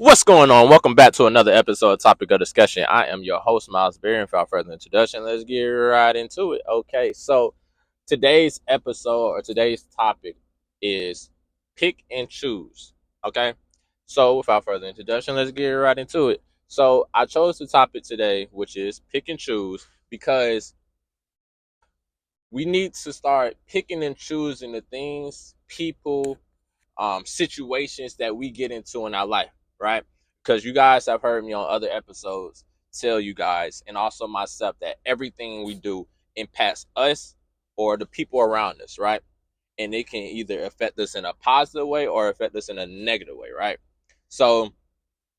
What's going on? Welcome back to another episode of Topic of Discussion. I am your host, Miles Berry. And without further introduction, let's get right into it. Okay, so today's episode or today's topic is pick and choose. Okay, so without further introduction, let's get right into it. So I chose the topic today, which is pick and choose, because we need to start picking and choosing the things, people, situations that we get into in our life, right? Because you guys have heard me on other episodes tell you guys, and also myself, that everything we do impacts us or the people around us, right? And it can either affect us in a positive way or affect us in a negative way, right? So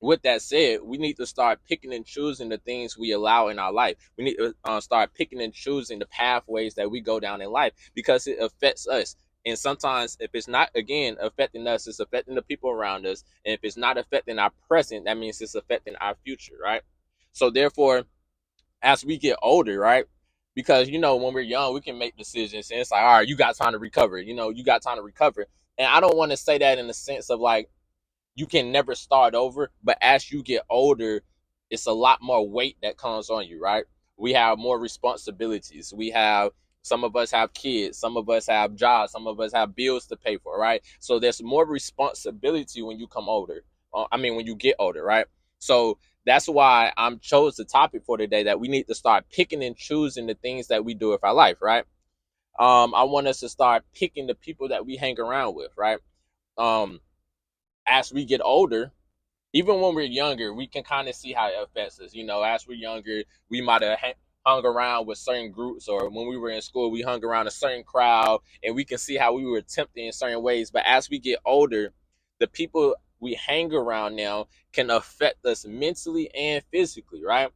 with that said, we need to start picking and choosing the things we allow in our life. We need to start picking and choosing the pathways that we go down in life because it affects us. And sometimes, if it's not, again, affecting us, it's affecting the people around us. And if it's not affecting our present, that means it's affecting our future, right? So, therefore, as we get older, right? Because, when we're young, we can make decisions and it's like, all right, you got time to recover. You got time to recover. And I don't want to say that in the sense of like, you can never start over, but as you get older, it's a lot more weight that comes on you, right? We have more responsibilities. Some of us have kids, some of us have jobs, some of us have bills to pay for, right? So there's more responsibility when you come older. When you get older, right? So that's why I'm chose the topic for today, that we need to start picking and choosing the things that we do with our life, right? I want us to start picking the people that we hang around with, right? Um, as we get older, even when we're younger, we can kind of see how it affects us. As we're younger, we might have hung around with certain groups, or when we were in school, we hung around a certain crowd, and we can see how we were tempted in certain ways. But as we get older, the people we hang around now can affect us mentally and physically, right?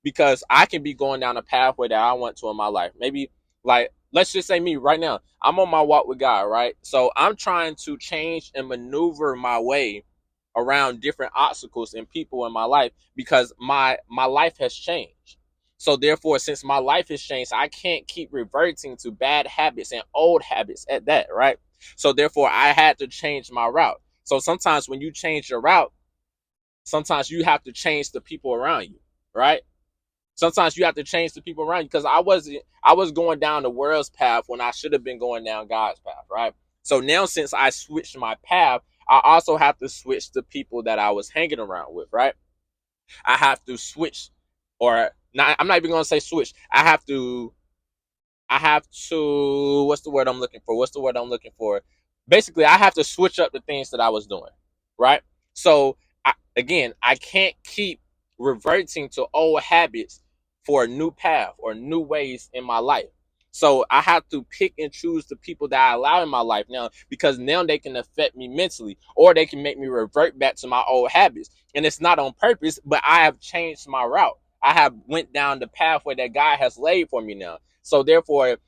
Because I can be going down a pathway that I want to in my life. Maybe, like, let's just say me right now, I'm on my walk with God, right? So I'm trying to change and maneuver my way around different obstacles and people in my life because my life has changed. So therefore, since my life has changed, I can't keep reverting to bad habits and old habits at that, right? So therefore, I had to change my route. So sometimes when you change your route, sometimes you have to change the people around you, right? Sometimes you have to change the people around you, because I was going down the world's path when I should have been going down God's path, right? So now, since I switched my path, I also have to switch the people that I was hanging around with, right? I have to switch, or not. I'm not even gonna say switch. I have to. What's the word I'm looking for? What's the word I'm looking for? Basically, I have to switch up the things that I was doing, right? So, again, I can't keep reverting to old habits for a new path or new ways in my life. So I have to pick and choose the people that I allow in my life now, because now they can affect me mentally, or they can make me revert back to my old habits. And it's not on purpose, but I have changed my route. I have went down the pathway that God has laid for me now. So therefore,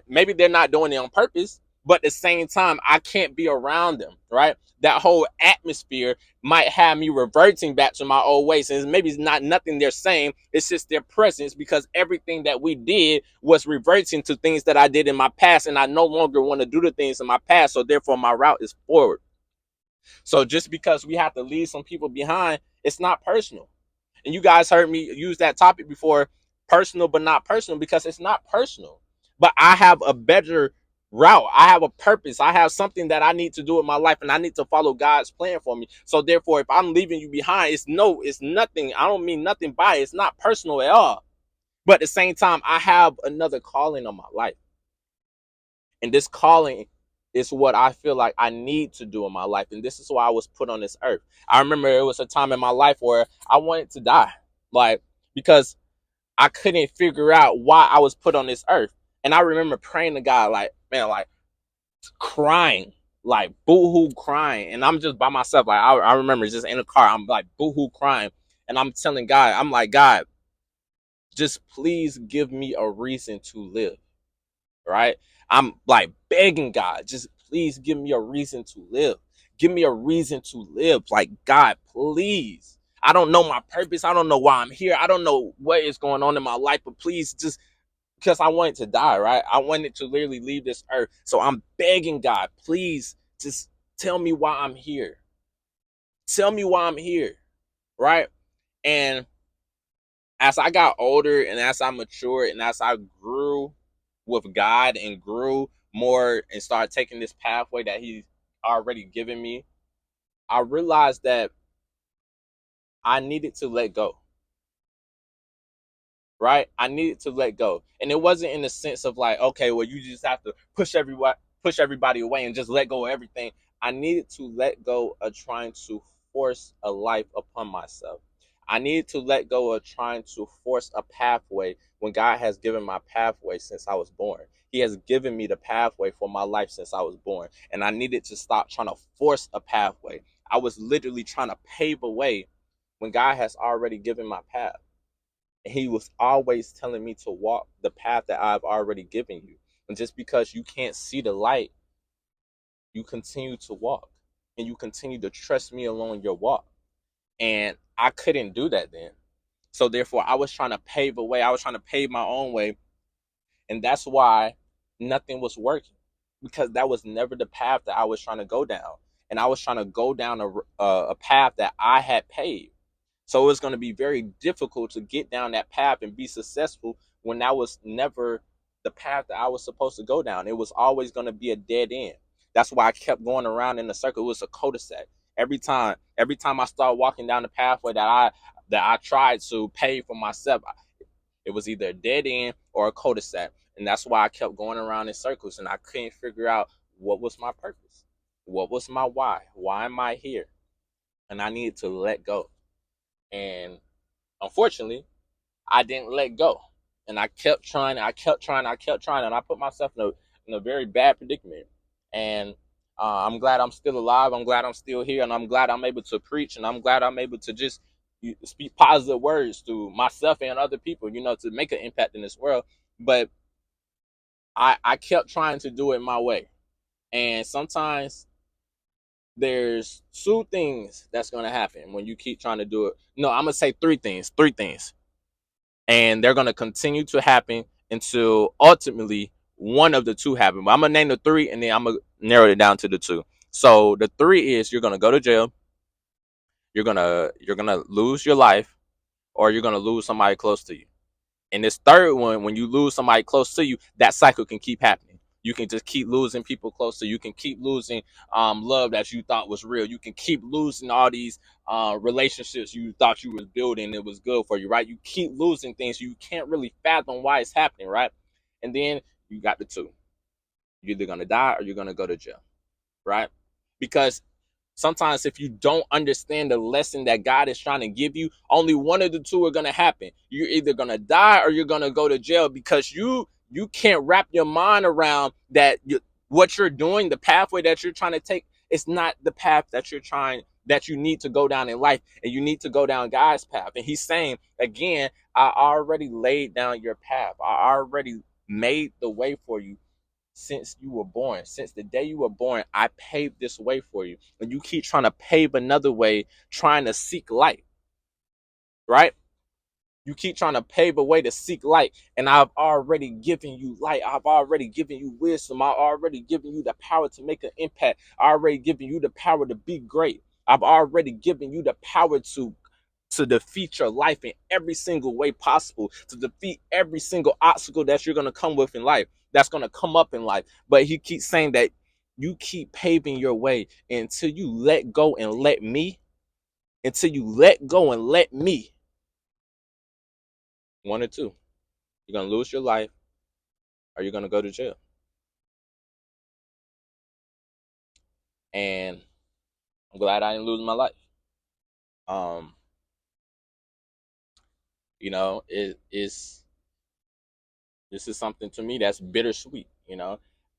maybe they're not doing it on purpose, but at the same time, I can't be around them, right? That whole atmosphere might have me reverting back to my old ways. And maybe it's not nothing they're saying, it's just their presence, because everything that we did was reverting to things that I did in my past, and I no longer want to do the things in my past. So therefore, my route is forward. So just because we have to leave some people behind, it's not personal. And you guys heard me use that topic before, personal but not personal, because it's not personal. But I have a better route. I have a purpose. I have something that I need to do in my life, and I need to follow God's plan for me. So therefore, if I'm leaving you behind, it's nothing. I don't mean nothing by it. It's not personal at all. But at the same time, I have another calling on my life. And this calling is what I feel like I need to do in my life. And this is why I was put on this earth. I remember it was a time in my life where I wanted to die. Like, because I couldn't figure out why I was put on this earth. And I remember praying to God, like, man, like crying, like boo-hoo crying. And I'm just by myself. Like, I remember just in the car, I'm like boo-hoo crying. And I'm telling God, I'm like, God, just please give me a reason to live, right? I'm like begging God, just please give me a reason to live. Give me a reason to live. Like, God, please. I don't know my purpose. I don't know why I'm here. I don't know what is going on in my life, but please, just because I wanted to die, right? I wanted to literally leave this earth. So I'm begging God, please just tell me why I'm here. Tell me why I'm here, right? And as I got older and as I matured and as I grew with God and grew more and started taking this pathway that He's already given me, I realized that I needed to let go, right? I needed to let go. And it wasn't in the sense of like, okay, well, you just have to push everybody away and just let go of everything. I needed to let go of trying to force a life upon myself. I needed to let go of trying to force a pathway when God has given my pathway since I was born. He has given me the pathway for my life since I was born. And I needed to stop trying to force a pathway. I was literally trying to pave a way when God has already given my path. He was always telling me to walk the path that I've already given you. And just because you can't see the light, you continue to walk and you continue to trust me along your walk. And I couldn't do that then. So therefore, I was trying to pave a way. I was trying to pave my own way. And that's why nothing was working, because that was never the path that I was trying to go down. And I was trying to go down a path that I had paved. So it's going to be very difficult to get down that path and be successful when that was never the path that I was supposed to go down. It was always going to be a dead end. That's why I kept going around in a circle. It was a cul-de-sac. Every time I started walking down the pathway that I tried to pave for myself, it was either a dead end or a cul-de-sac. And that's why I kept going around in circles and I couldn't figure out what was my purpose. What was my why? Why am I here? And I needed to let go. And unfortunately, I didn't let go. And I kept trying, and I put myself in a very bad predicament. And I'm glad I'm still alive. I'm glad I'm still here. And I'm glad I'm able to preach. And I'm glad I'm able to just speak positive words to myself and other people, to make an impact in this world. But I kept trying to do it my way. And sometimes there's two things that's going to happen when you keep trying to do it. No, I'm going to say three things. And they're going to continue to happen until ultimately one of the two happen. But I'm going to name the three and then I'm going to narrow it down to the two. So the three is you're going to go to jail, you're going to lose your life, or you're going to lose somebody close to you. And this third one, when you lose somebody close to you, that cycle can keep happening. You can just keep losing people close to you. You can keep losing love that you thought was real. You can keep losing all these relationships you thought you was building. It was good for you, right? You keep losing things. You can't really fathom why it's happening, right? And then you got the two. You're either going to die or you're going to go to jail, right? Because sometimes if you don't understand the lesson that God is trying to give you, only one of the two are going to happen. You're either going to die or you're going to go to jail, because you can't wrap your mind around that what you're doing, the pathway that you're trying to take, it's not the path that you need to go down in life, and you need to go down God's path. And he's saying again, I already laid down your path. I already made the way for you. Since you were born, since the day you were born, I paved this way for you. And you keep trying to pave another way, trying to seek light, right? You keep trying to pave a way to seek light. And I've already given you light. I've already given you wisdom. I've already given you the power to make an impact. I've already given you the power to be great. I've already given you the power to defeat your life in every single way possible, to defeat every single obstacle that you're going to come with in life, that's going to come up in life. But he keeps saying that you keep paving your way until you let go and let me, until you let go and let me. One or two. You're going to lose your life or you're going to go to jail. And I'm glad I didn't lose my life. Um, it's this is something to me that's bittersweet.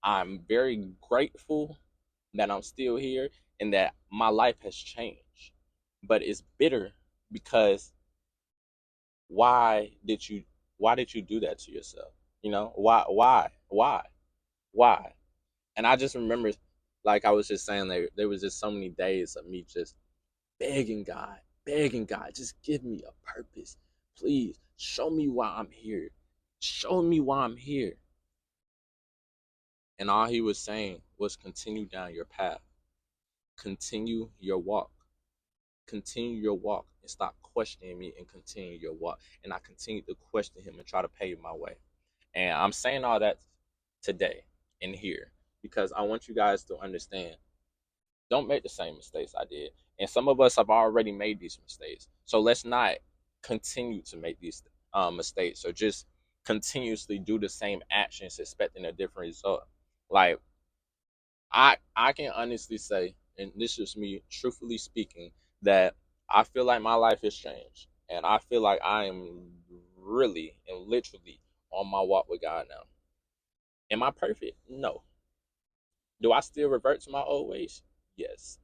I'm very grateful that I'm still here and that my life has changed. But it's bitter because why did you why did you do that to yourself? Why? And I just remember, like I was just saying, there was just so many days of me just begging God, just give me a purpose. Please show me why I'm here. Show me why I'm here. And all he was saying was continue down your path. Continue your walk. continue your walk and stop questioning me and continue your walk. And I continue to question him and try to pave my way. And I'm saying all that today and here because I want you guys to understand, don't make the same mistakes I did. And some of us have already made these mistakes. So let's not continue to make these mistakes or just continuously do the same actions expecting a different result. Like I can honestly say, and this is me truthfully speaking, that I feel like my life has changed. And I feel like I am really and literally on my walk with God now. Am I perfect? No. Do I still revert to my old ways? Yes.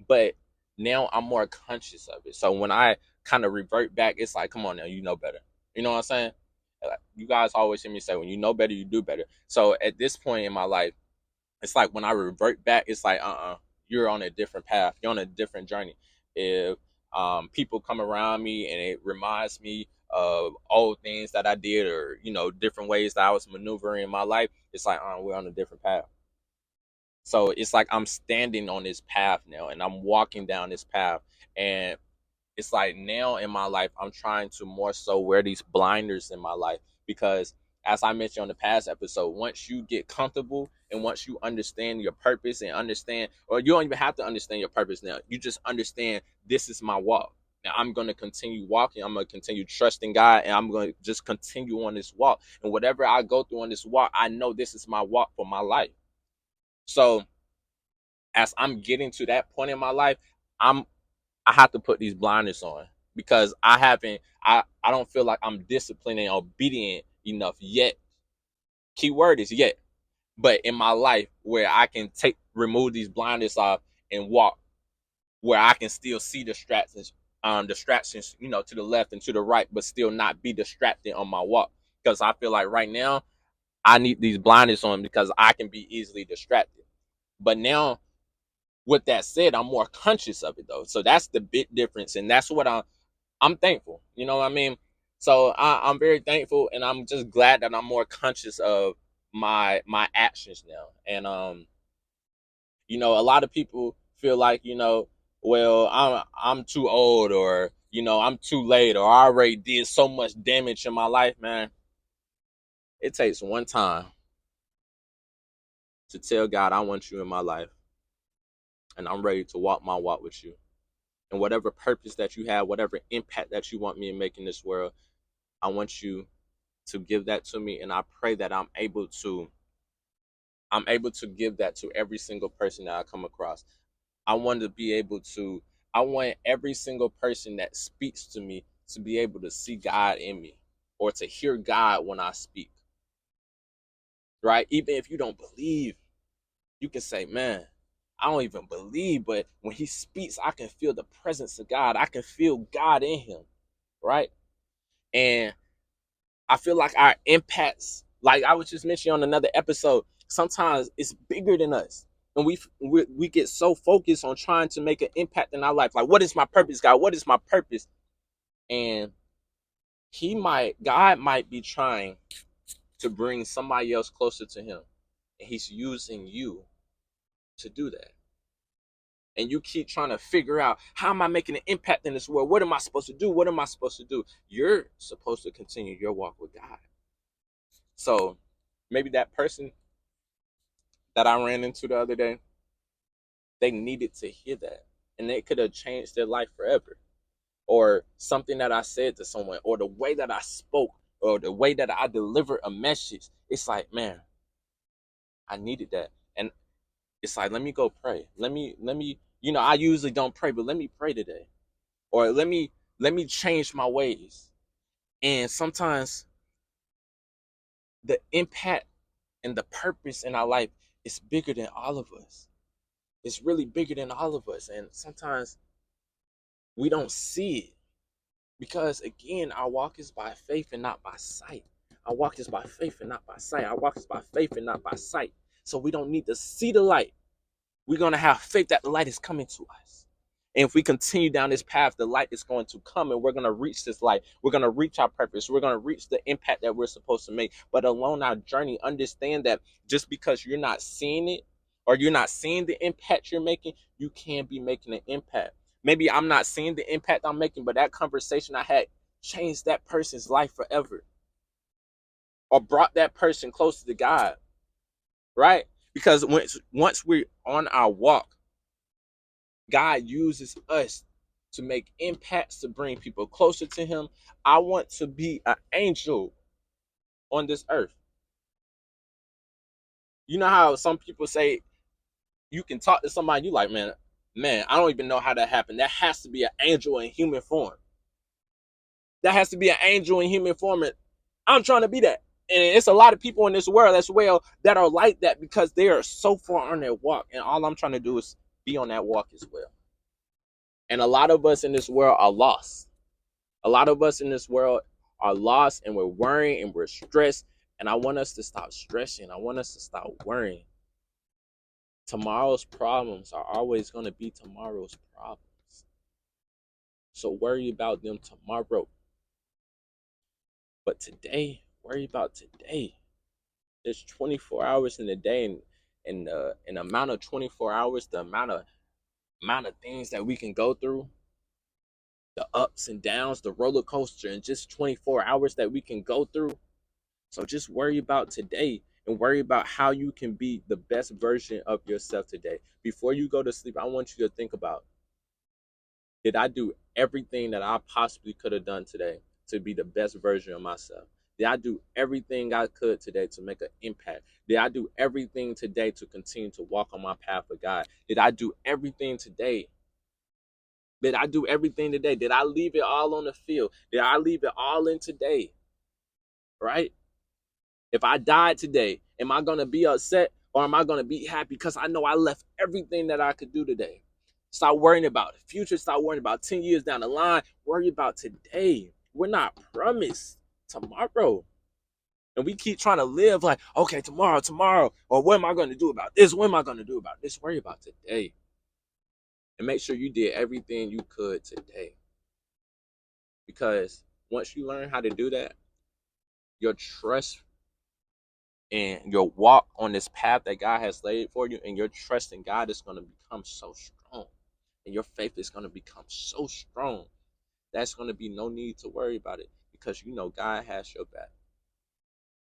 But now I'm more conscious of it. So when I kind of revert back, it's like, come on now, you know better. You know what I'm saying? Like, you guys always hear me say, when you know better, you do better. So at this point in my life, it's like when I revert back, it's like, you're on a different path. You're on a different journey. If people come around me and it reminds me of old things that I did or, different ways that I was maneuvering in my life, it's like, we're on a different path. So it's like I'm standing on this path now and I'm walking down this path. And it's like now in my life, I'm trying to more so wear these blinders in my life because, as I mentioned on the past episode, once you get comfortable and once you understand your purpose and understand, or you don't even have to understand your purpose now, you just understand this is my walk. Now I'm going to continue walking. I'm going to continue trusting God and I'm going to just continue on this walk. And whatever I go through on this walk, I know this is my walk for my life. So as I'm getting to that point in my life, I'm I have to put these blinders on because I don't feel like I'm disciplined and obedient enough yet. Key word is yet. But in my life where I can remove these blinders off and walk where I can still see distractions, to the left and to the right, but still not be distracted on my walk. Because I feel like right now I need these blinders on because I can be easily distracted. But now with that said, I'm more conscious of it though. So that's the big difference. And that's what I'm thankful. You know what I mean? So I'm very thankful and I'm just glad that I'm more conscious of my actions now. And a lot of people feel like, well, I'm too old or, I'm too late or I already did so much damage in my life, man. It takes one time to tell God I want you in my life and I'm ready to walk my walk with you. And whatever purpose that you have, whatever impact that you want me to make in this world, I want you to give that to me. And I pray that I'm able to give that to every single person that I come across. I want to be able to, I want every single person that speaks to me to be able to see God in me or to hear God when I speak, right? Even if you don't believe, you can say, man, I don't even believe, but when he speaks, I can feel the presence of God. I can feel God in him, right? And I feel like our impacts, like I was just mentioning on another episode, sometimes it's bigger than us. And we get so focused on trying to make an impact in our life. Like, what is my purpose, God? What is my purpose? And God might be trying to bring somebody else closer to him. And he's using you to do that. And you keep trying to figure out, how am I making an impact in this world? What am I supposed to do? What am I supposed to do? You're supposed to continue your walk with God. So maybe that person that I ran into the other day, they needed to hear that. And it could have changed their life forever. Or something that I said to someone, or the way that I spoke, or the way that I delivered a message. It's like, man, I needed that. And it's like, let me go pray. Let me, I usually don't pray, but let me pray today. Or let me change my ways. And sometimes the impact and the purpose in our life is bigger than all of us. It's really bigger than all of us. And sometimes we don't see it because, again, our walk is by faith and not by sight. Our walk is by faith and not by sight. Our walk is by faith and not by sight. So we don't need to see the light. We're going to have faith that the light is coming to us. And if we continue down this path, the light is going to come and we're going to reach this light. We're going to reach our purpose. We're going to reach the impact that we're supposed to make. But along our journey, understand that just because you're not seeing it or you're not seeing the impact you're making, you can be making an impact. Maybe I'm not seeing the impact I'm making, but that conversation I had changed that person's life forever or brought that person closer to God, right? Because once we're on our walk, God uses us to make impacts to bring people closer to Him. I want to be an angel on this earth. You know how some people say you can talk to somebody, you like, man, I don't even know how that happened. That has to be an angel in human form. That has to be an angel in human form. And I'm trying to be that. And it's a lot of people in this world as well that are like that because they are so far on their walk. And all I'm trying to do is be on that walk as well. And a lot of us in this world are lost. A lot of us in this world are lost and we're worrying and we're stressed. And I want us to stop stressing. I want us to stop worrying. Tomorrow's problems are always going to be tomorrow's problems. So worry about them tomorrow. But today, worry about today. There's 24 hours in a day, and an amount of 24 hours, the amount of things that we can go through, the ups and downs, the roller coaster, in just 24 hours that we can go through. So just worry about today and worry about how you can be the best version of yourself today. Before you go to sleep, I want you to think about, did I do everything that I possibly could have done today to be the best version of myself? Did I do everything I could today to make an impact? Did I do everything today to continue to walk on my path of God? Did I do everything today? Did I do everything today? Did I leave it all on the field? Did I leave it all in today? Right? If I died today, am I going to be upset or am I going to be happy because I know I left everything that I could do today? Stop worrying about the future. Stop worrying about 10 years down the line. Worry about today. We're not promised tomorrow. And we keep trying to live like, okay, tomorrow. Or what am I going to do about this? What am I going to do about this? Worry about today. And make sure you did everything you could today. Because once you learn how to do that, your trust and your walk on this path that God has laid for you and your trust in God is going to become so strong. And your faith is going to become so strong. That's going to be no need to worry about it because you know God has your back.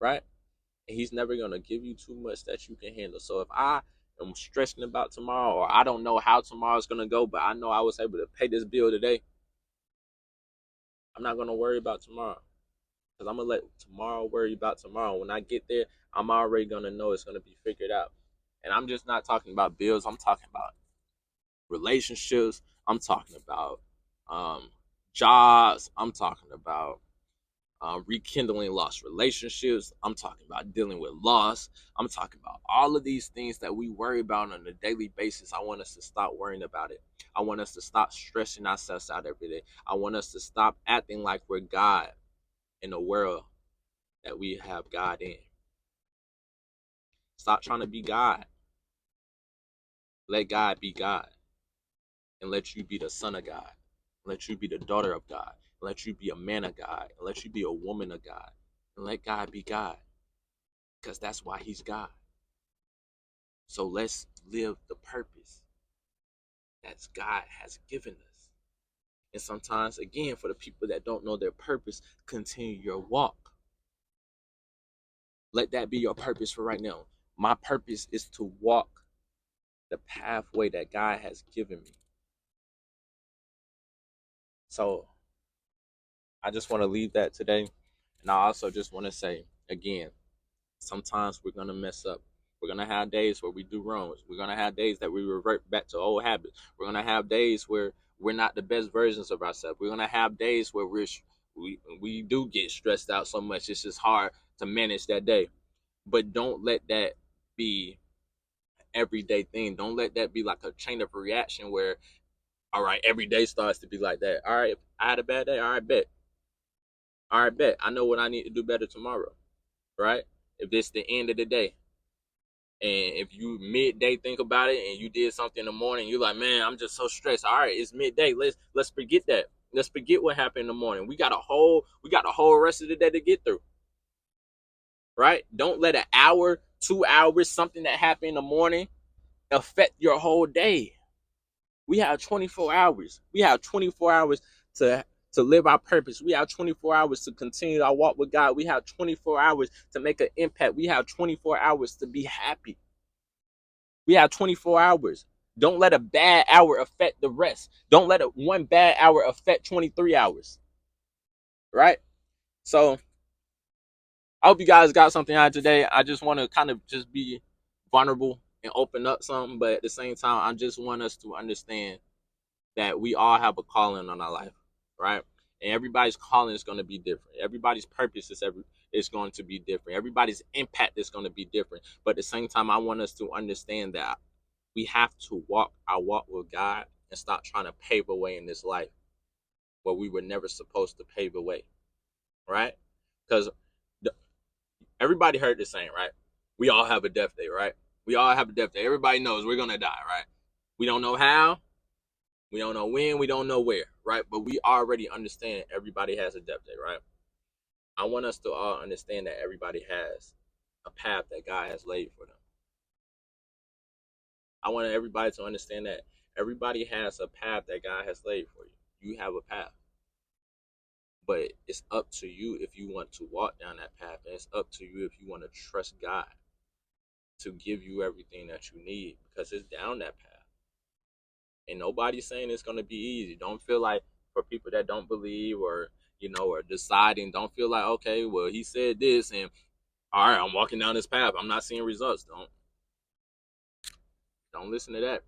Right? And He's never going to give you too much that you can handle. So if I am stressing about tomorrow or I don't know how tomorrow is going to go, but I know I was able to pay this bill today, I'm not going to worry about tomorrow. Because I'm going to let tomorrow worry about tomorrow. When I get there, I'm already going to know it's going to be figured out. And I'm just not talking about bills. I'm talking about relationships. I'm talking about um, jobs. I'm talking about rekindling lost relationships. I'm talking about dealing with loss. I'm talking about all of these things that we worry about on a daily basis. I want us to stop worrying about it. I want us to stop stressing ourselves out every day. I want us to stop acting like we're God in a world that we have God in. Stop trying to be God. Let God be God. And let you be the son of God. Let you be the daughter of God. Let you be a man of God. And let you be a woman of God. And let God be God. Because that's why He's God. So let's live the purpose that God has given us. And sometimes, again, for the people that don't know their purpose, continue your walk. Let that be your purpose for right now. My purpose is to walk the pathway that God has given me. So I just want to leave that today. And I also just want to say, again, sometimes we're going to mess up. We're going to have days where we do wrongs. We're going to have days that we revert back to old habits. We're going to have days where we're not the best versions of ourselves. We're going to have days where we do get stressed out so much. It's just hard to manage that day. But don't let that be everyday thing. Don't let that be like a chain of reaction where, all right, every day starts to be like that. All right, I had a bad day. All right, bet. All right, bet. I know what I need to do better tomorrow, right? If it's the end of the day. And if you midday think about it and you did something in the morning, you're like, man, I'm just so stressed. All right, it's midday. Let's forget that. Let's forget what happened in the morning. We got a whole rest of the day to get through. Right? Don't let an hour, 2 hours, something that happened in the morning affect your whole day. We have 24 hours. We have 24 hours to to live our purpose. We have 24 hours to continue our walk with God. We have 24 hours to make an impact. We have 24 hours to be happy. We have 24 hours. Don't let a bad hour affect the rest. Don't let one bad hour affect 23 hours. Right? So I hope you guys got something out of today. I just want to kind of just be vulnerable and open up something, but at the same time, I just want us to understand that we all have a calling on our life, right? And everybody's calling is going to be different. Everybody's purpose is going to be different. Everybody's impact is going to be different. But at the same time, I want us to understand that we have to walk our walk with God and stop trying to pave a way in this life where we were never supposed to pave a way, right? Because everybody heard the saying, right? We all have a death day, right? We all have a death day. Everybody knows we're going to die, right? We don't know how, we don't know when, we don't know where, right? But we already understand everybody has a death day, right? I want us to all understand that everybody has a path that God has laid for them. I want everybody to understand that everybody has a path that God has laid for you. You have a path. But it's up to you if you want to walk down that path. And it's up to you if you want to trust God to give you everything that you need, because it's down that path. And nobody's saying it's going to be easy. Don't feel like, for people that don't believe or, or deciding, don't feel like, okay, well, he said this and all right, I'm walking down this path, I'm not seeing results. Don't listen to that,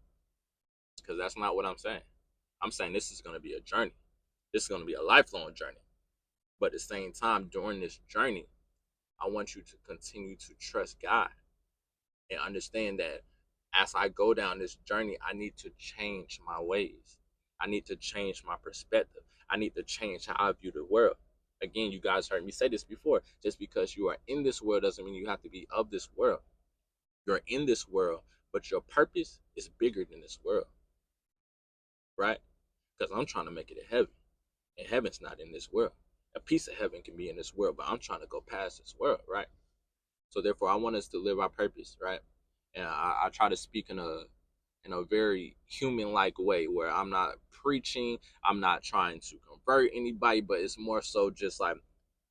because that's not what I'm saying. I'm saying this is going to be a journey. This is going to be a lifelong journey. But at the same time, during this journey, I want you to continue to trust God and understand that as I go down this journey, I need to change my ways. I need to change my perspective. I need to change how I view the world. Again, you guys heard me say this before. Just because you are in this world doesn't mean you have to be of this world. You're in this world, but your purpose is bigger than this world, right? Because I'm trying to make it to heaven, and heaven's not in this world. A piece of heaven can be in this world, but I'm trying to go past this world, right? So therefore, I want us to live our purpose, right? And I try to speak in a very human like way, where I'm not preaching, I'm not trying to convert anybody, but it's more so just like,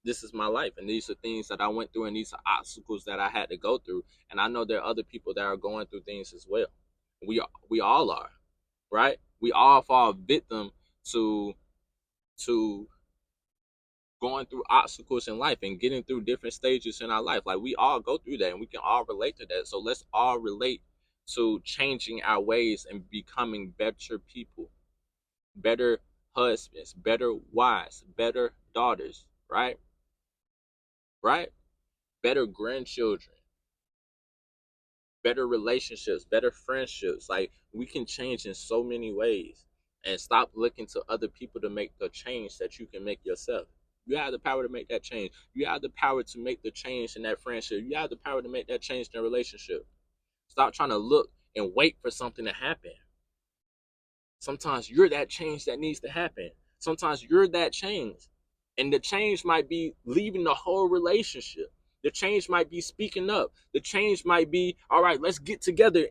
this is my life, and these are things that I went through, and these are obstacles that I had to go through, and I know there are other people that are going through things as well. We all are, right? We all fall victim to to going through obstacles in life and getting through different stages in our life. Like, we all go through that, and we can all relate to that. So let's all relate to changing our ways and becoming better people, better husbands, better wives, better daughters, right? Right? Better grandchildren, better relationships, better friendships. Like, we can change in so many ways, and stop looking to other people to make the change that you can make yourself. You have the power to make that change. You have the power to make the change in that friendship. You have the power to make that change in a relationship. Stop trying to look and wait for something to happen. Sometimes you're that change that needs to happen. Sometimes you're that change. And the change might be leaving the whole relationship. The change might be speaking up. The change might be, all right, let's get together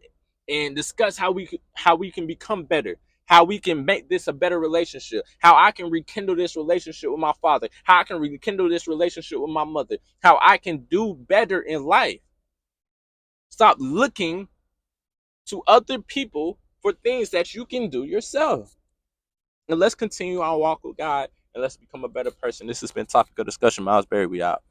and discuss how we can become better, how we can make this a better relationship, how I can rekindle this relationship with my father, how I can rekindle this relationship with my mother, how I can do better in life. Stop looking to other people for things that you can do yourself. And let's continue our walk with God, and let's become a better person. This has been Topic of Discussion. Miles Berry, we out.